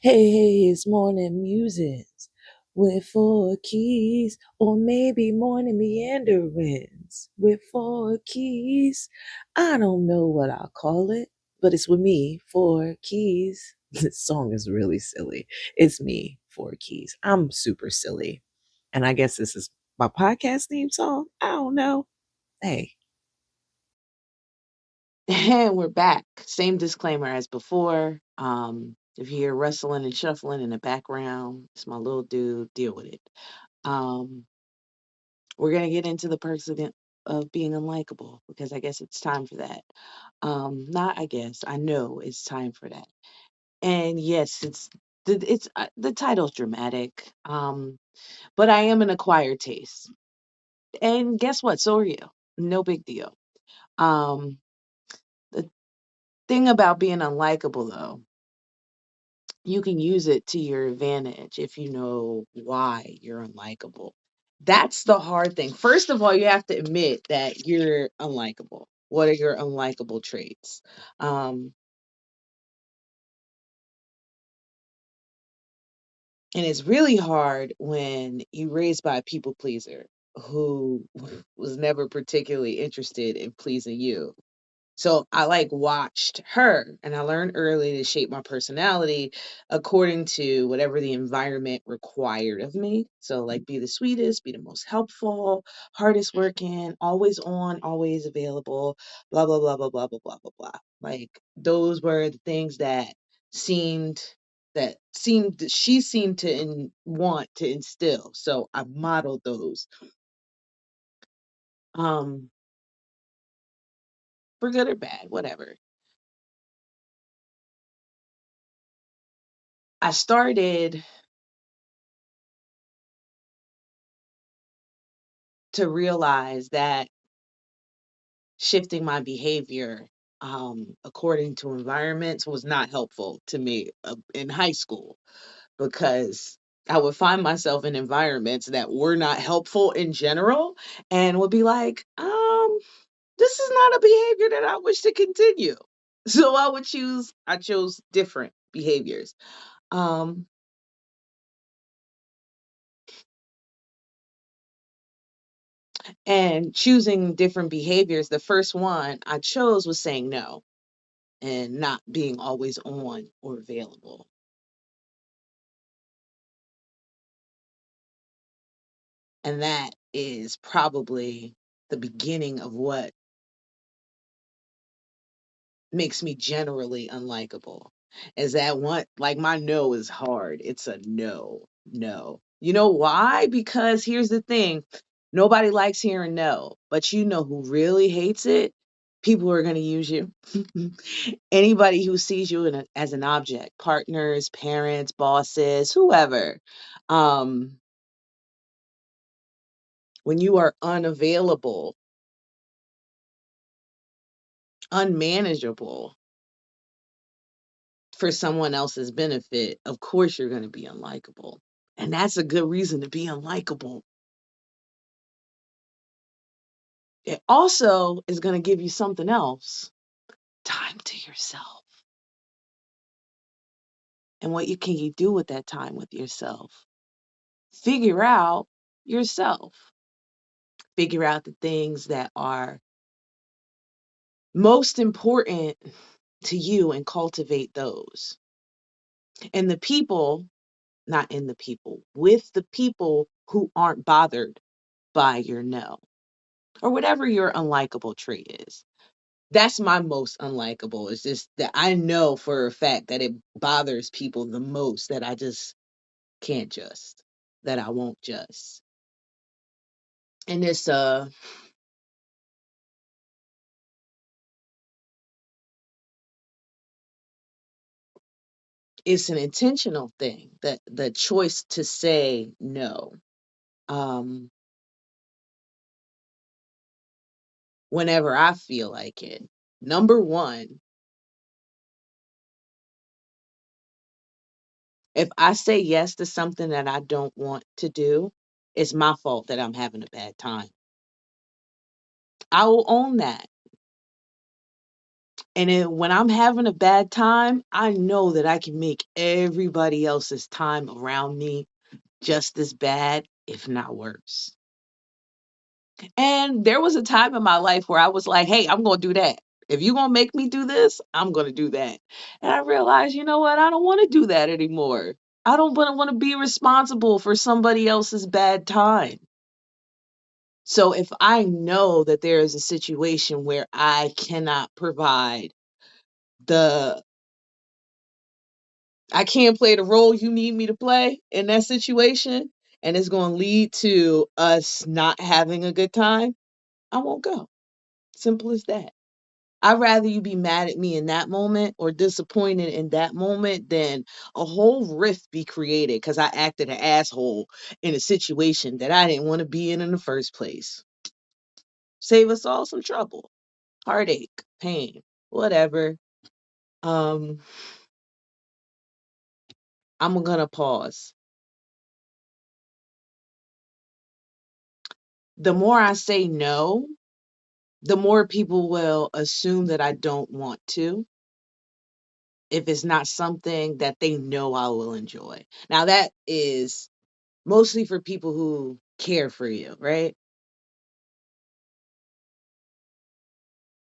Hey, it's morning musings with four keys, or maybe morning meanderings with four keys. I don't know what I'll call it, but it's with me, four keys. This song is really silly. It's me, four keys. I'm super silly. And I guess this is my podcast theme song. I don't know. Hey. And we're back. Same disclaimer as before. If you hear rustling and shuffling in the background, it's my little dude. Deal with it. Um, we're gonna get into the perks of being unlikable because I guess it's time for that. Not I guess I know it's time for that. And yes, the title's dramatic. But I am an acquired taste, and guess what? So are you. No big deal. Um, the thing about being unlikable though, you can use it to your advantage if you know why you're unlikable. That's the hard thing. First of all, you have to admit that you're unlikable. What are your unlikable traits? Um, and it's really hard when you're raised by a people pleaser who was never particularly interested in pleasing you. So I like watched her and I learned early to shape my personality according to whatever the environment required of me. So like be the sweetest, be the most helpful, hardest working, always on, always available, blah blah blah blah blah blah blah blah blah. Like those were the things seemed that she seemed to want to instill. So I modeled those. Um for good or bad, whatever. I started to realize that shifting my behavior according to environments was not helpful to me in high school because I would find myself in environments that were not helpful in general and would be like, this is not a behavior that I wish to continue. So I chose different behaviors. Um, and choosing different behaviors, the first one I chose was saying no and not being always on or available. And that is probably the beginning of what makes me generally unlikable. Is that one, like my no is hard. It's a no, no. You know why? Because here's the thing, nobody likes hearing no, but you know who really hates it? People who are going to use you. Anybody who sees you as an object, partners, parents, bosses, whoever. Um, when you are unavailable, unmanageable for someone else's benefit, of course you're going to be unlikable. And that's a good reason to be unlikable. It also is going to give you something else, time to yourself. And what can you do with that time with yourself? Figure out yourself. Figure out the things that are most important to you and cultivate those. And the people, not in the people, with the people who aren't bothered by your no or whatever your unlikable trait is. That's my most unlikable. It's just that I know for a fact that it bothers people the most that I just can't just, that I won't just. And it's an intentional thing, that the choice to say no. Um Whenever I feel like it. Number one, if I say yes to something that I don't want to do, it's my fault that I'm having a bad time. I will own that. And when I'm having a bad time, I know that I can make everybody else's time around me just as bad, if not worse. And there was a time in my life where I was like, hey, I'm going to do that. If you're going to make me do this, I'm going to do that. And I realized, you know what? I don't want to do that anymore. I don't want to be responsible for somebody else's bad time. So if I know that there is a situation where I cannot provide the, I can't play the role you need me to play in that situation, and it's going to lead to us not having a good time, I won't go. Simple as that. I'd rather you be mad at me in that moment or disappointed in that moment than a whole rift be created because I acted an asshole in a situation that I didn't want to be in the first place. Save us all some trouble, heartache, pain, whatever. Um, I'm gonna pause. The more I say no, the more people will assume that I don't want to if it's not something that they know I will enjoy. Now, that is mostly for people who care for you, right?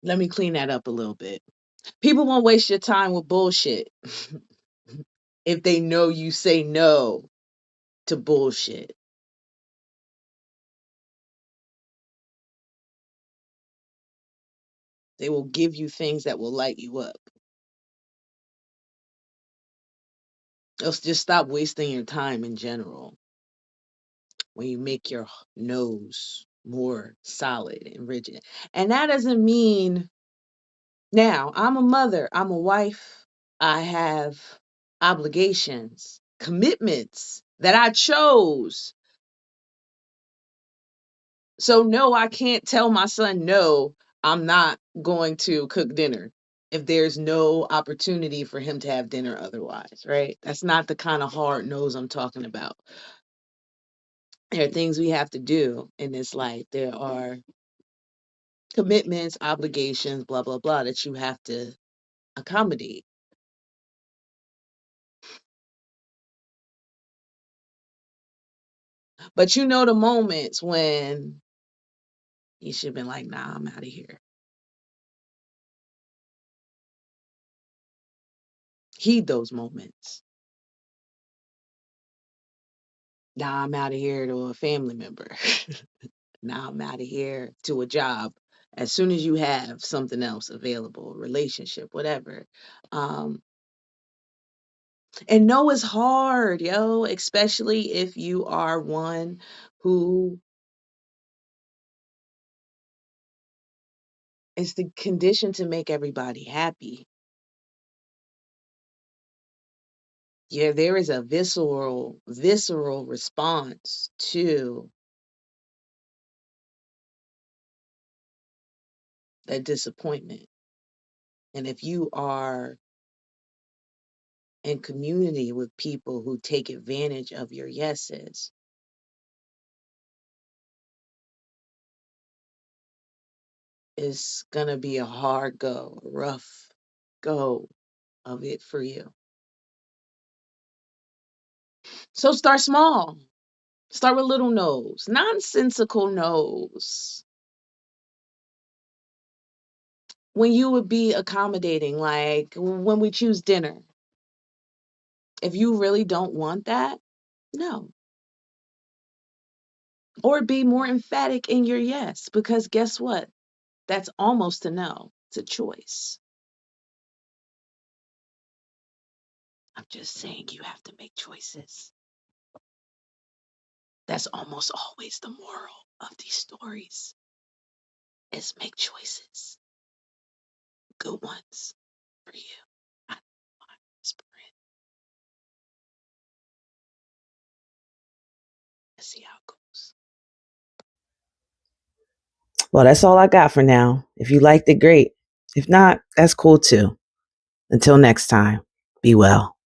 Let me clean that up a little bit. People won't waste your time with bullshit if they know you say no to bullshit. They will give you things that will light you up. They'll just stop wasting your time in general when you make your nose more solid and rigid. And that doesn't mean now I'm a mother, I'm a wife, I have obligations, commitments that I chose. So, no, I can't tell my son, no, I'm not going to cook dinner if there's no opportunity for him to have dinner otherwise, right? That's not the kind of hard nose I'm talking about. There are things we have to do in this life. There are commitments, obligations, blah, blah, blah, that you have to accommodate. But you know the moments when you should have been like, nah, I'm out of here. Heed those moments. Nah, I'm out of here to a family member. Now I'm out of here to a job. As soon as you have something else available, relationship, whatever. Um, and no is hard, yo, especially if you are one who is the condition to make everybody happy. Yeah, there is a visceral response to that disappointment. And if you are in community with people who take advantage of your yeses, it's gonna be a hard go, a rough go of it for you. So start small. Start with little no's, nonsensical no's. When you would be accommodating, like when we choose dinner, if you really don't want that, no. Or be more emphatic in your yes, because guess what? That's almost a no. It's a choice. I'm just saying you have to make choices. That's almost always the moral of these stories is make choices. Good ones for you. I don't mind whispering. Let's see how it goes. Well, that's all I got for now. If you liked it, great. If not, that's cool too. Until next time, be well.